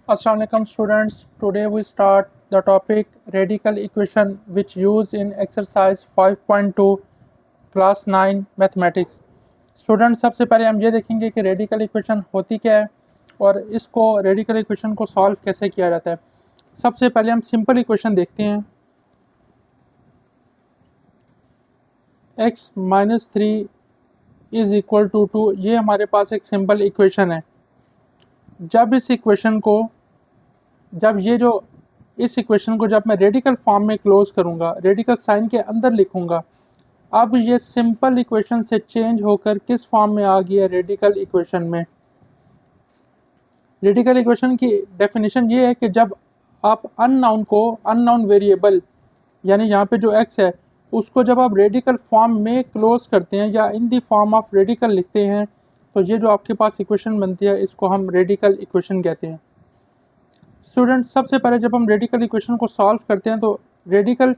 Assalamu alaikum students. Today we start the topic radical equation which used in exercise 5.2 class 9 mathematics. Student सबसे पहले हम ये देखेंगे कि रेडिकल इक्वेशन होती क्या है और इसको रेडिकल इक्वेशन को सॉल्व कैसे किया जाता है। सबसे पहले हम सिंपल इक्वेशन देखते हैं। x minus 3 is equal to 2, ये हमारे पास एक सिंपल इक्वेशन है। जब इस इक्वेशन को जब मैं रेडिकल फॉर्म में क्लोज करूँगा, रेडिकल साइन के अंदर लिखूँगा, अब ये सिंपल इक्वेशन से चेंज होकर किस फॉर्म में आ गया, रेडिकल इक्वेशन में। रेडिकल इक्वेशन की डेफिनेशन ये है कि जब आप अननोन वेरिएबल यानी यहाँ पे जो x है उसको जब आप रेडिकल फॉर्म में क्लोज करते हैं या इन दी फॉर्म ऑफ रेडिकल लिखते हैं, तो ये जो आपके पास इक्वेशन बनती है इसको हम रेडिकल इक्वेशन कहते हैं। स्टूडेंट सबसे पहले जब हम रेडिकल इक्वेशन को सॉल्व करते हैं तो रेडिकल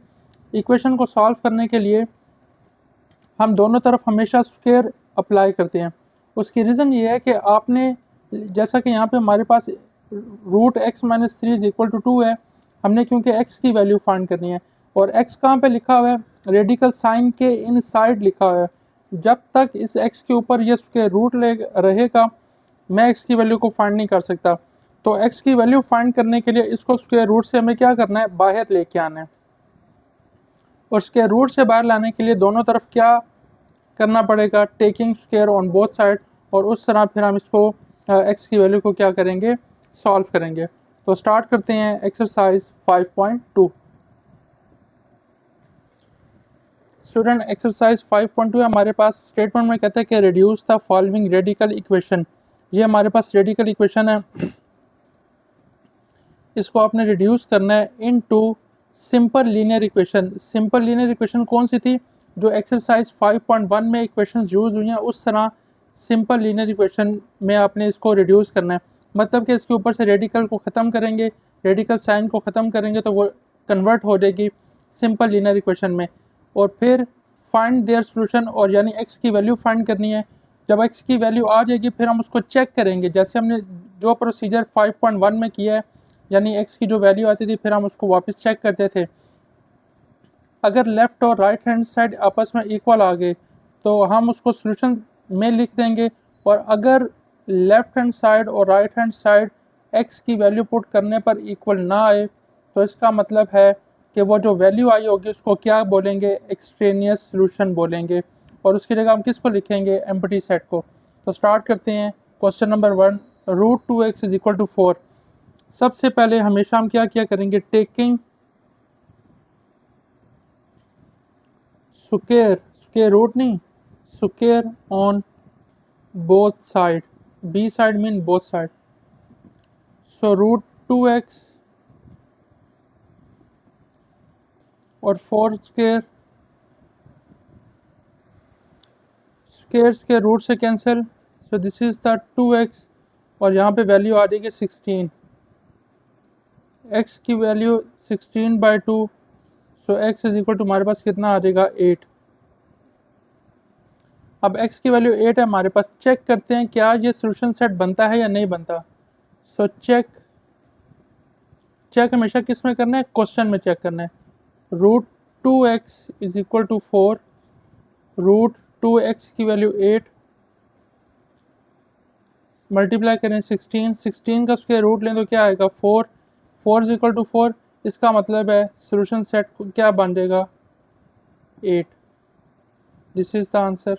इक्वेशन को सॉल्व करने के लिए हम दोनों तरफ हमेशा स्क्वायर अप्लाई करते हैं। उसकी रीज़न ये है कि आपने जैसा कि यहाँ पे हमारे पास root x minus 3 is equal to 2 है, हमने क्योंकि x की वैल्यू फाइंड करनी है और x कहाँ पे लिखा हुआ है, रेडिकल साइन के इन साइड लिखा हुआ है। जब तक इस x के ऊपर ये स्क्वायर रूट रहेगा मैं x की वैल्यू को फाइंड नहीं कर सकता। तो x की वैल्यू फाइंड करने के लिए इसको स्क्वायर रूट से हमें क्या करना है, बाहर लेके आना है। और स्क्वायर रूट से बाहर लाने के लिए दोनों तरफ क्या करना पड़ेगा, taking square on both side, और उस तरह फिर हम इसको x की वैल्यू को क्या करेंगे, सॉल्व करेंगे। तो स्टार्ट करते हैं एक्सरसाइज 5.2। स्टूडेंट एक्सरसाइज 5.2 हमारे पास स्टेटमेंट में कहता है कि reduce the following radical equation. ये हमारे पास रेडिकल इक्वेशन है, इसको आपने रिड्यूस करना है into simple linear equation. Simple linear equation कौन सी थी, जो एक्सरसाइज 5.1 में इक्वेशन यूज हुई हैं उस तरह सिंपल लीनियर इक्वेशन में आपने इसको रिड्यूस करना है। मतलब कि इसके ऊपर से रेडिकल को ख़त्म करेंगे, रेडिकल साइन को ख़त्म करेंगे तो वो कन्वर्ट हो जाएगी सिंपल लीनियर इक्वेशन में। और फिर फाइंड देयर सोल्यूशन, और यानी x की वैल्यू फाइंड करनी है। जब x की वैल्यू आ जाएगी फिर हम उसको चेक करेंगे, जैसे हमने जो प्रोसीजर 5.1 में किया है, यानी x की जो वैल्यू आती थी फिर हम उसको वापस चेक करते थे। अगर लेफ़्ट और राइट हैंड साइड आपस में इक्वल आ गए तो हम उसको सोल्यूशन में लिख देंगे, और अगर लेफ़्ट हैंड साइड और राइट हैंड साइड x की वैल्यू पुट करने पर इक्वल ना आए तो इसका मतलब है कि वो जो वैल्यू आई होगी उसको क्या बोलेंगे, एक्सट्रेनियस सोल्यूशन बोलेंगे, और उसकी जगह हम किसको लिखेंगे, एम्प्टी सेट को। तो स्टार्ट करते हैं। Question number 1, root 2x is equal to 4। सबसे पहले हमेशा हम क्या करेंगे, टेकिंग स्क्वायर रूट नहीं, square on both side, be side mean both side. So root 2x और 4 स्क्वायर रूट से cancel, so this is the 2x, और यहाँ पे वैल्यू आ जाएगी 16। x की value 16/2, so x is equal to हमारे पास कितना आ जाएगा, 8। अब x की वैल्यू 8 है हमारे पास। चेक करते हैं क्या ये सोल्यूशन सेट बनता है या नहीं बनता। सो चेक हमेशा किस में करना है, क्वेश्चन में चेक करना है। Root 2x is equal to 4, root 2x की वैल्यू 8, मल्टीप्लाई करें 16 का स्क्वायर रूट लें तो क्या आएगा, 4 इज इक्वल टू 4। इसका मतलब है सोल्यूशन सेट क्या बन जाएगा, 8। This is the answer.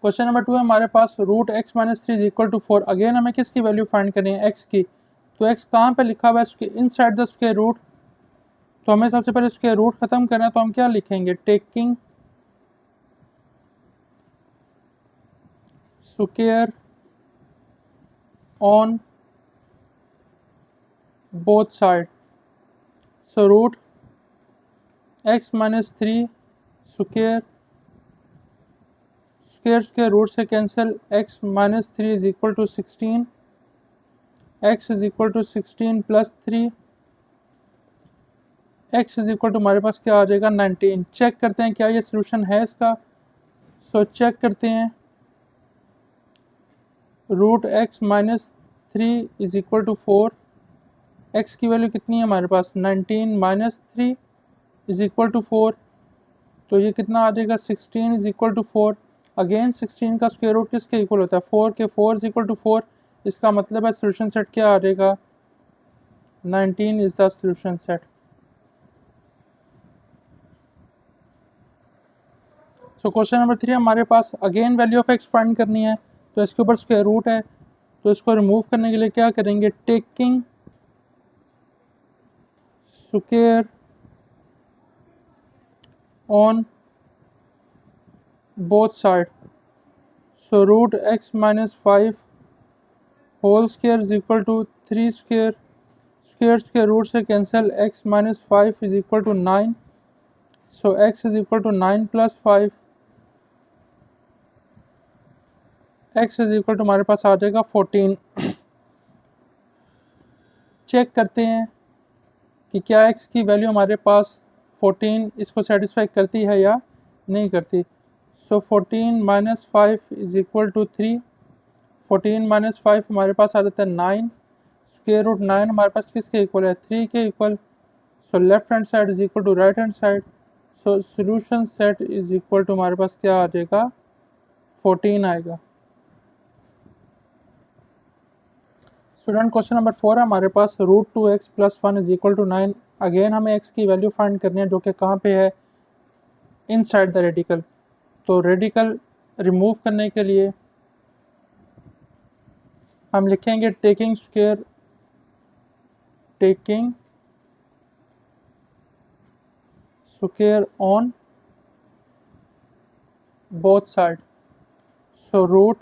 Question number 2 है हमारे पास, root x minus 3 is equal to 4। Again हमें किसकी वैल्यू फाइंड करनी है, x की। तो x कहाँ पे लिखा हुआ है, उसके इनसाइड द स्क्वायर रूट। तो हमें सबसे पहले स्क्वायर रूट ख़त्म करना है, तो हम क्या लिखेंगे, taking square on both side. So root x minus 3 square root से cancel, x minus 3 is equal to 16, x is equal to 16 plus 3, x is equal to हमारे पास क्या आ जाएगा, 19। चेक करते हैं क्या ये सोल्यूशन है इसका। सो चेक करते हैं। Root x minus 3 is equal to 4, x की वैल्यू कितनी है हमारे पास 19 माइनस 3 इज इक्वल टू 4, तो ये कितना आ जाएगा 16 इज इक्वल टू 4। अगेन 16 का स्क्वायर रूट किसके इक्वल होता है 4 के, 4 इज इक्वल टू 4, इसका मतलब है सोल्यूशन सेट क्या आ जाएगा 19 is the solution set. So question number 3 हमारे पास again value of x find करनी है, तो इसके ऊपर स्क्वायर रूट है, तो इसको रिमूव करने के लिए क्या करेंगे, taking square on both side, so root x minus 5 whole square is equal to 3 square, square के रूट से cancel, x minus 5 is equal to 9, so x is equal to 9 plus 5, x is equal to हमारे पास आ जाएगा 14। Check करते हैं कि क्या एक्स की वैल्यू हमारे पास 14 इसको सेटिस्फाई करती है या नहीं करती। So 14 minus 5 is equal to 3, 14 minus 5 हमारे पास आ जाता है 9, स्क्वायर रूट 9 हमारे पास किसके इक्वल है 3 के equal, so left hand side is equal to right hand side, so solution set is equal to हमारे पास क्या आ जाएगा 14 आएगा। स्टूडेंट क्वेश्चन नंबर 4 है हमारे पास, root 2x plus 1 is equal to 9, again हमें x की वैल्यू फाइंड करनी है जो कि कहाँ पे है इनसाइड द रेडिकल, तो रेडिकल रिमूव करने के लिए हम लिखेंगे taking square on both side, so root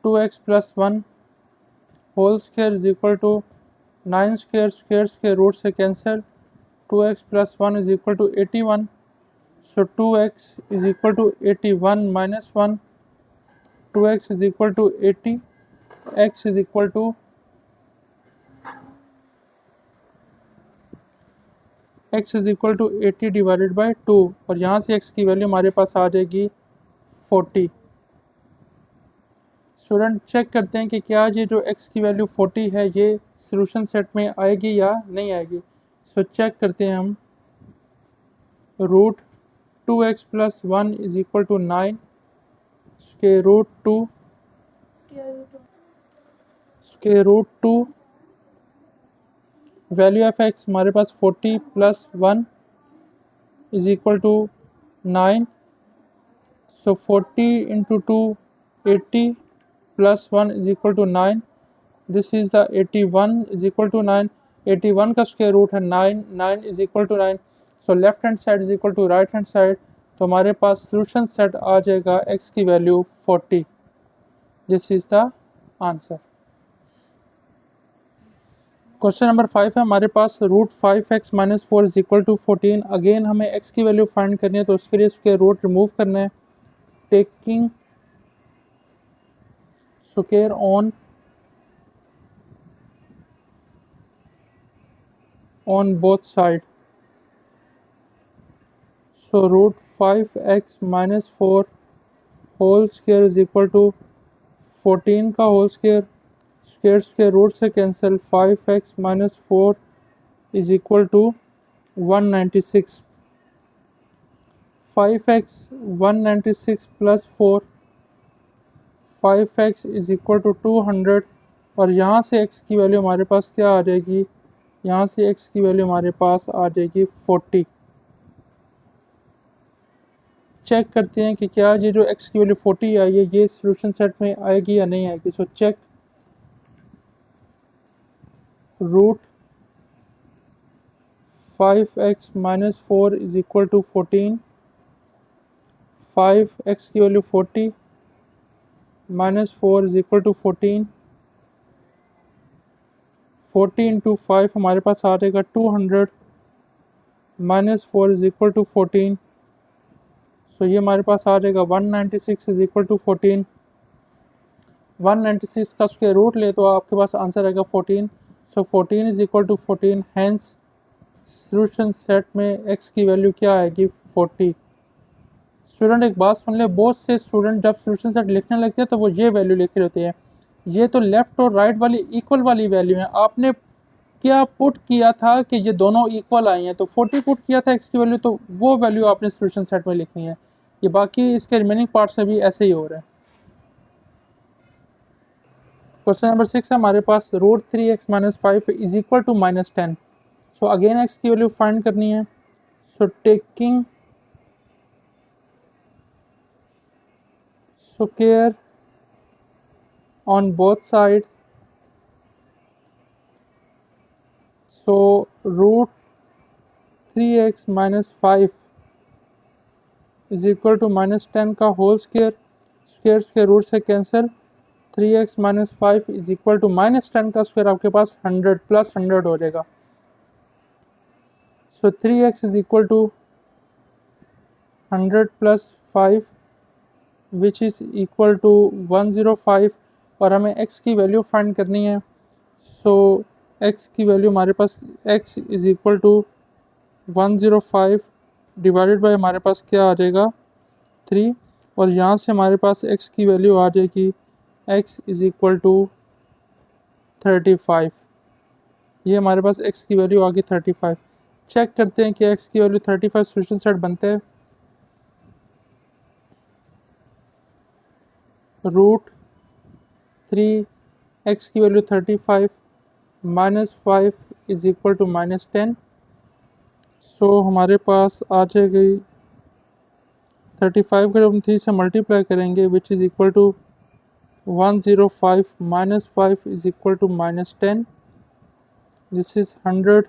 2x plus 1 whole square is equal to 9 square, square के रूट से cancel, 2x plus 1 is equal to 81, so 2x is equal to 81 minus 1, 2x is equal to 80, x is equal to x is equal to 80 divided by 2, और यहाँ से x की value हमारे पास आ जाएगी 40। Student check करते हैं कि क्या ये जो x की वैल्यू 40 है ये सॉल्यूशन सेट में आएगी या नहीं आएगी। सो चेक करते हैं हम, root 2x plus 1 is equal to 9, square root to value of x हमारे पास 40 plus 1 is equal to 9, so 40 into 2 80 plus 1 is equal to 9, this is the 81 is equal to 9, 81 का स्क्वायर रूट है 9, 9 is equal to 9, so left hand side is equal to right hand side, तो हमारे पास solution set आ जाएगा x की value 40, this is the answer. Question number 5 है हमारे पास, root 5x minus 4 is equal to 14, again हमें x की वैल्यू फाइंड करनी है, तो उसके लिए उसके रूट रिमूव करना है, taking square on both side, so root 5x minus 4 whole square is equal to 14 का होल स्क्वायर, स्क्वायर के रूट से cancel, 5x minus 4 is equal to 196, 5x 196 plus 4, 5x is equal to 200, और यहाँ से x की value हमारे पास क्या आ जाएगी, यहाँ से x की वैल्यू हमारे पास आ जाएगी 40। चेक करते हैं कि क्या ये जो x की वैल्यू 40 आई है ये सॉल्यूशन सेट में आएगी या नहीं आएगी। So check, root 5x minus 4 is equal to 14, 5x की value 40 minus 4 is equal to 14, 40 into 5 हमारे पास आ जाएगा 200 minus 4 is equal to 14, so ये हमारे पास आ जाएगा 196 इज इक्वल टू 14, 196 का स्क्वायर रूट ले तो आपके पास आंसर आएगा 14, so 14 is equal to 14, hence solution set में x की वैल्यू क्या आएगी 40। स्टूडेंट एक बात सुन ले, बहुत से स्टूडेंट जब सोल्यूशन सेट लिखने लगते हैं तो वो ये वैल्यू लिख रहे होते हैं। ये तो लेफ़्ट और राइट वाली इक्वल वाली वैल्यू है। आपने क्या पुट किया था कि ये दोनों इक्वल आई हैं, तो 40 पुट किया था एक्स की वैल्यू, तो वो वैल्यू आपने सोल्यूशन सेट में लिखनी है। ये बाकी इसके रिमेनिंग पार्ट्स में भी ऐसे ही हो रहा है। क्वेश्चन नंबर 6 है हमारे पास, root 3x minus 5 is equal to -10। So again x की वैल्यू फाइंड करनी है। So taking square on both sides, so root 3x minus 5 is equal to -10 का whole square, square square root से cancel, 3x minus 5 is equal to -10 का square आपके पास 100 plus 100 हो जाएगा। So 3x is equal to 100 plus 5 which is equal to 105 और हमें x की value find करनी है। सो x की वैल्यू हमारे पास x is equal to 105 divided by हमारे पास क्या आ जाएगा 3, और यहाँ से हमारे पास x की वैल्यू आ जाएगी x इज़ इक्वल टू 35। ये हमारे पास x की वैल्यू आ गई 35। चेक करते हैं कि x की वैल्यू 35 सोल्यूशन सेट बनते हैं। रूट 3 x की value 35 minus 5 is equal to -10। So हमारे पास आ जाएगी 35 को जब हम 3 से मल्टीप्लाई करेंगे which is equal to 105 minus 5 is equal to -10। This is 100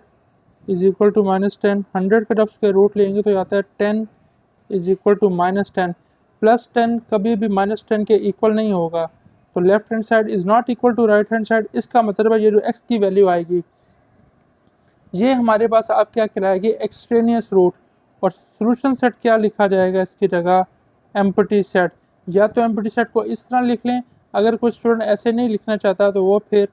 is equal to -10। 100 का जब स्क्वायर रूट लेंगे तो आता है 10 इज़ इक्वल टू -10। प्लस 10 कभी भी -10 के इक्वल नहीं होगा, तो left hand side is not equal to right hand side. इसका मतलब है ये जो x की वैल्यू आएगी ये हमारे पास अब क्या कहलाएगी एक्सट्रेनियस रूट, और सॉल्यूशन सेट क्या लिखा जाएगा इसकी जगह एम्प्टी सेट। या तो एम्प्टी सेट को इस तरह लिख लें, अगर कोई स्टूडेंट ऐसे नहीं लिखना चाहता तो वो फिर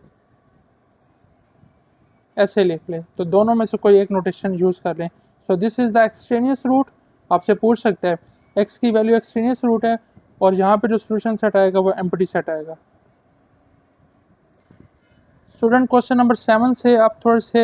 ऐसे लिख लें, तो दोनों में से कोई एक नोटेशन यूज़ कर लें। So this is the extraneous root. आपसे पूछ सकते हैं x की वैल्यू एक्सट्रेनियस रूट है और यहाँ पे जो सॉल्यूशन सेट आएगा वो एम्प्टी सेट आएगा। स्टूडेंट क्वेश्चन नंबर 7 से आप थोड़े से